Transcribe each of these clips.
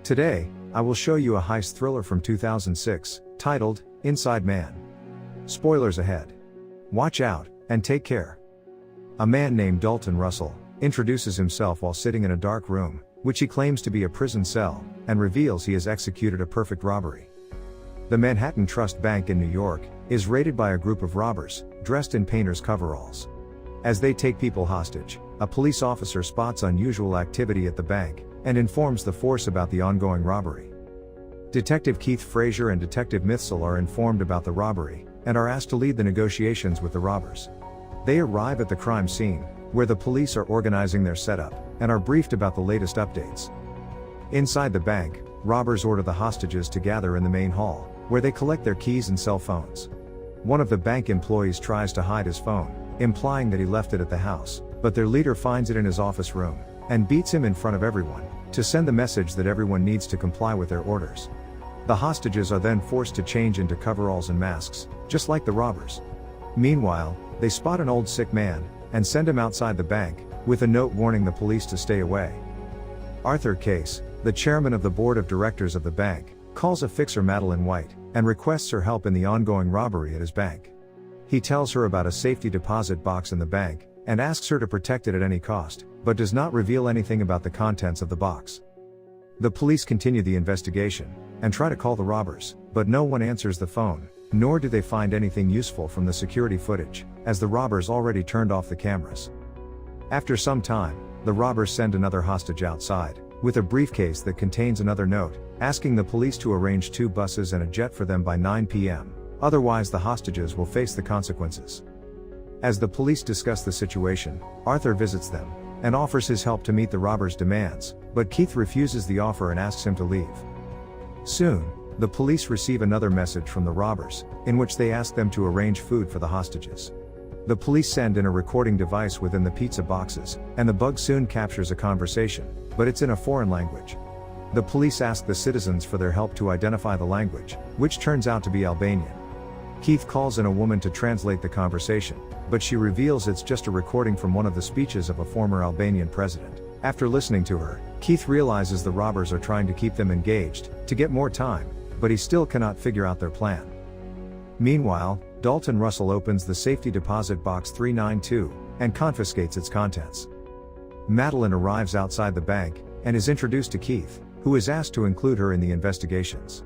Today, I will show you a heist thriller from 2006, titled, Inside Man. Spoilers ahead. Watch out, and take care. A man named Dalton Russell introduces himself while sitting in a dark room, which he claims to be a prison cell, and reveals he has executed a perfect robbery. The Manhattan Trust Bank in New York is raided by a group of robbers, dressed in painters' coveralls. As they take people hostage, a police officer spots unusual activity at the bank, and informs the force about the ongoing robbery. Detective Keith Frazier and Detective Mithsel are informed about the robbery, and are asked to lead the negotiations with the robbers. They arrive at the crime scene, where the police are organizing their setup, and are briefed about the latest updates. Inside the bank, robbers order the hostages to gather in the main hall, where they collect their keys and cell phones. One of the bank employees tries to hide his phone, implying that he left it at the house, but their leader finds it in his office room, and beats him in front of everyone, to send the message that everyone needs to comply with their orders. The hostages are then forced to change into coveralls and masks, just like the robbers. Meanwhile, they spot an old sick man, and send him outside the bank, with a note warning the police to stay away. Arthur Case, the chairman of the board of directors of the bank, calls a fixer Madeline White, and requests her help in the ongoing robbery at his bank. He tells her about a safety deposit box in the bank, and asks her to protect it at any cost, but does not reveal anything about the contents of the box. The police continue the investigation, and try to call the robbers, but no one answers the phone, nor do they find anything useful from the security footage, as the robbers already turned off the cameras. After some time, the robbers send another hostage outside, with a briefcase that contains another note, asking the police to arrange 2 buses and a jet for them by 9 p.m., otherwise the hostages will face the consequences. As the police discuss the situation, Arthur visits them, and offers his help to meet the robbers' demands, but Keith refuses the offer and asks him to leave. Soon, the police receive another message from the robbers, in which they ask them to arrange food for the hostages. The police send in a recording device within the pizza boxes, and the bug soon captures a conversation, but it's in a foreign language. The police ask the citizens for their help to identify the language, which turns out to be Albanian. Keith calls in a woman to translate the conversation, but she reveals it's just a recording from one of the speeches of a former Albanian president. After listening to her, Keith realizes the robbers are trying to keep them engaged, to get more time, but he still cannot figure out their plan. Meanwhile, Dalton Russell opens the safety deposit box 392, and confiscates its contents. Madeline arrives outside the bank, and is introduced to Keith, who is asked to include her in the investigations.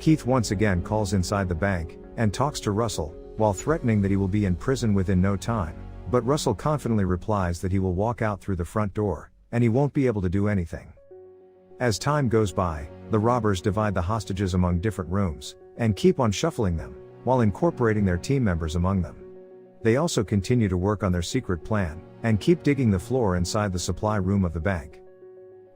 Keith once again calls inside the bank, and talks to Russell, while threatening that he will be in prison within no time, but Russell confidently replies that he will walk out through the front door, and he won't be able to do anything. As time goes by, the robbers divide the hostages among different rooms, and keep on shuffling them, while incorporating their team members among them. They also continue to work on their secret plan, and keep digging the floor inside the supply room of the bank.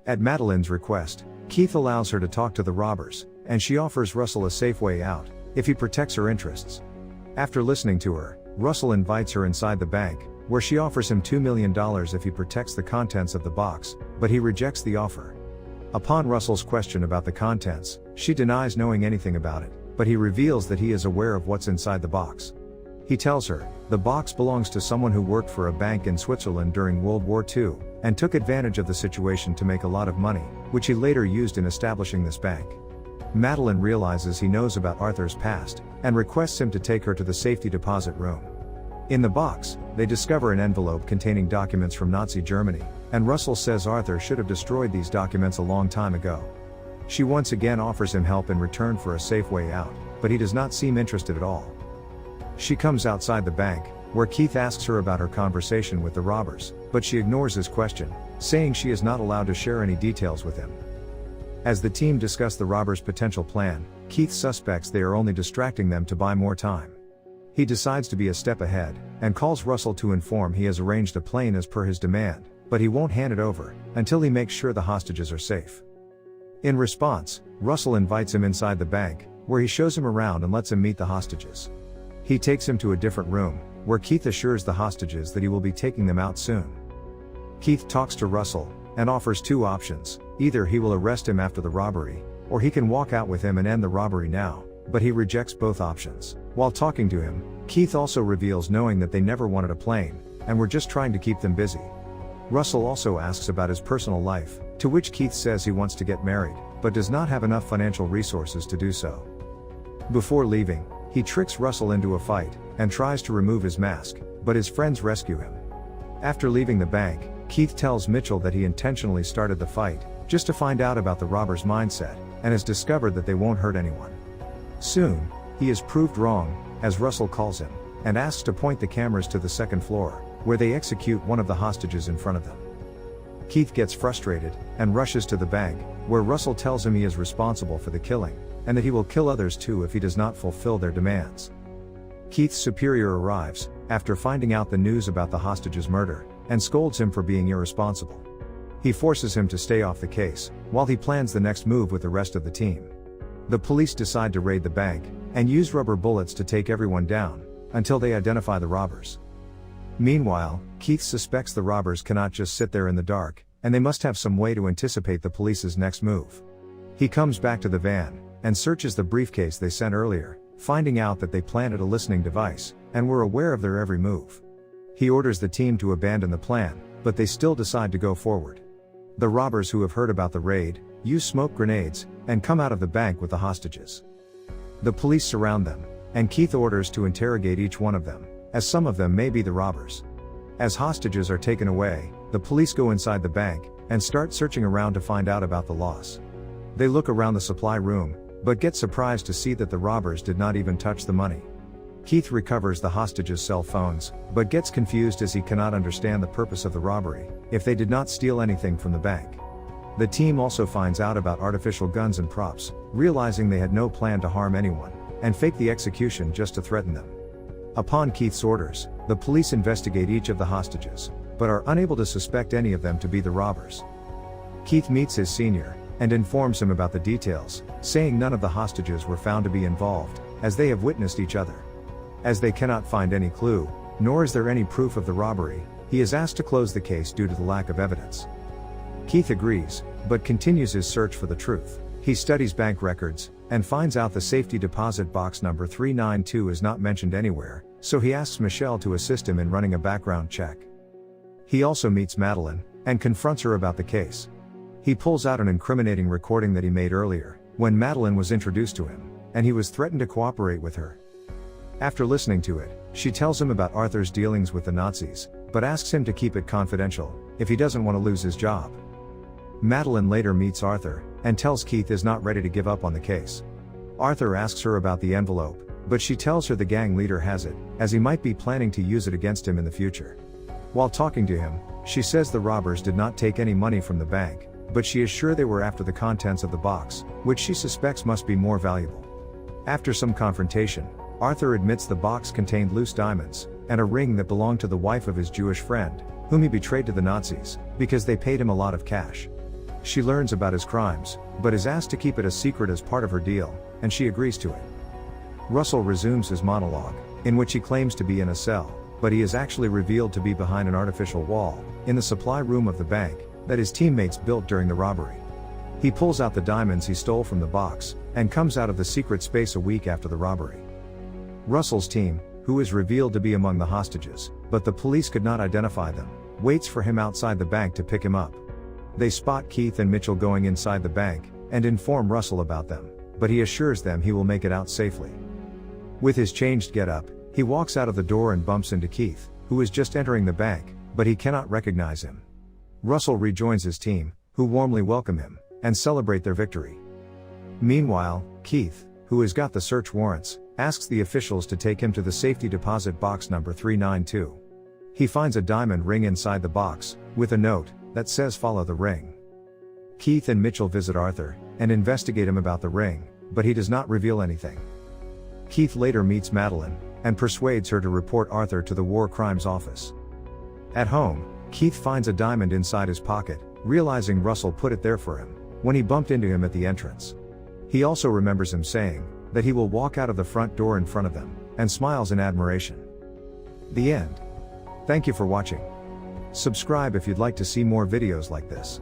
At Madeline's request, Keith allows her to talk to the robbers, and she offers Russell a safe way out, if he protects her interests. After listening to her, Russell invites her inside the bank, where she offers him $2 million if he protects the contents of the box, but he rejects the offer. Upon Russell's question about the contents, she denies knowing anything about it, but he reveals that he is aware of what's inside the box. He tells her, the box belongs to someone who worked for a bank in Switzerland during World War II, and took advantage of the situation to make a lot of money, which he later used in establishing this bank. Madeline realizes he knows about Arthur's past, and requests him to take her to the safety deposit room. In the box, they discover an envelope containing documents from Nazi Germany, and Russell says Arthur should have destroyed these documents a long time ago. She once again offers him help in return for a safe way out, but he does not seem interested at all. She comes outside the bank, where Keith asks her about her conversation with the robbers, but she ignores his question, saying she is not allowed to share any details with him. As the team discuss the robbers' potential plan, Keith suspects they are only distracting them to buy more time. He decides to be a step ahead, and calls Russell to inform he has arranged a plane as per his demand, but he won't hand it over, until he makes sure the hostages are safe. In response, Russell invites him inside the bank, where he shows him around and lets him meet the hostages. He takes him to a different room, where Keith assures the hostages that he will be taking them out soon. Keith talks to Russell, and offers 2 options: either he will arrest him after the robbery, or he can walk out with him and end the robbery now, but he rejects both options. While talking to him, Keith also reveals knowing that they never wanted a plane, and were just trying to keep them busy. Russell also asks about his personal life, to which Keith says he wants to get married, but does not have enough financial resources to do so. Before leaving, he tricks Russell into a fight, and tries to remove his mask, but his friends rescue him. After leaving the bank, Keith tells Mitchell that he intentionally started the fight, just to find out about the robber's mindset, and has discovered that they won't hurt anyone. Soon, he is proved wrong, as Russell calls him, and asks to point the cameras to the second floor, where they execute one of the hostages in front of them. Keith gets frustrated, and rushes to the bank, where Russell tells him he is responsible for the killing, and that he will kill others too if he does not fulfill their demands. Keith's superior arrives, after finding out the news about the hostage's murder, and scolds him for being irresponsible. He forces him to stay off the case, while he plans the next move with the rest of the team. The police decide to raid the bank, and use rubber bullets to take everyone down, until they identify the robbers. Meanwhile, Keith suspects the robbers cannot just sit there in the dark, and they must have some way to anticipate the police's next move. He comes back to the van, and searches the briefcase they sent earlier, finding out that they planted a listening device, and were aware of their every move. He orders the team to abandon the plan, but they still decide to go forward. The robbers, who have heard about the raid, use smoke grenades, and come out of the bank with the hostages. The police surround them, and Keith orders to interrogate each one of them, as some of them may be the robbers. As hostages are taken away, the police go inside the bank, and start searching around to find out about the loss. They look around the supply room, but get surprised to see that the robbers did not even touch the money. Keith recovers the hostages' cell phones, but gets confused as he cannot understand the purpose of the robbery, if they did not steal anything from the bank. The team also finds out about artificial guns and props, realizing they had no plan to harm anyone, and fake the execution just to threaten them. Upon Keith's orders, the police investigate each of the hostages, but are unable to suspect any of them to be the robbers. Keith meets his senior, and informs him about the details, saying none of the hostages were found to be involved, as they have witnessed each other. As they cannot find any clue, nor is there any proof of the robbery, he is asked to close the case due to the lack of evidence. Keith agrees, but continues his search for the truth. He studies bank records, and finds out the safety deposit box number 392 is not mentioned anywhere, so he asks Michelle to assist him in running a background check. He also meets Madeline, and confronts her about the case. He pulls out an incriminating recording that he made earlier, when Madeline was introduced to him, and he was threatened to cooperate with her. After listening to it, she tells him about Arthur's dealings with the Nazis, but asks him to keep it confidential, if he doesn't want to lose his job. Madeline later meets Arthur, and tells Keith is not ready to give up on the case. Arthur asks her about the envelope, but she tells her the gang leader has it, as he might be planning to use it against him in the future. While talking to him, she says the robbers did not take any money from the bank, but she is sure they were after the contents of the box, which she suspects must be more valuable. After some confrontation, Arthur admits the box contained loose diamonds, and a ring that belonged to the wife of his Jewish friend, whom he betrayed to the Nazis, because they paid him a lot of cash. She learns about his crimes, but is asked to keep it a secret as part of her deal, and she agrees to it. Russell resumes his monologue, in which he claims to be in a cell, but he is actually revealed to be behind an artificial wall, in the supply room of the bank, that his teammates built during the robbery. He pulls out the diamonds he stole from the box, and comes out of the secret space a week after the robbery. Russell's team, who is revealed to be among the hostages, but the police could not identify them, waits for him outside the bank to pick him up. They spot Keith and Mitchell going inside the bank, and inform Russell about them, but he assures them he will make it out safely. With his changed getup, he walks out of the door and bumps into Keith, who is just entering the bank, but he cannot recognize him. Russell rejoins his team, who warmly welcome him, and celebrate their victory. Meanwhile, Keith, who has got the search warrants, asks the officials to take him to the safety deposit box number 392. He finds a diamond ring inside the box, with a note that says follow the ring. Keith and Mitchell visit Arthur, and investigate him about the ring, but he does not reveal anything. Keith later meets Madeline, and persuades her to report Arthur to the War Crimes Office. At home, Keith finds a diamond inside his pocket, realizing Russell put it there for him, when he bumped into him at the entrance. He also remembers him saying that he will walk out of the front door in front of them, and smiles in admiration. The end. Thank you for watching. Subscribe if you'd like to see more videos like this.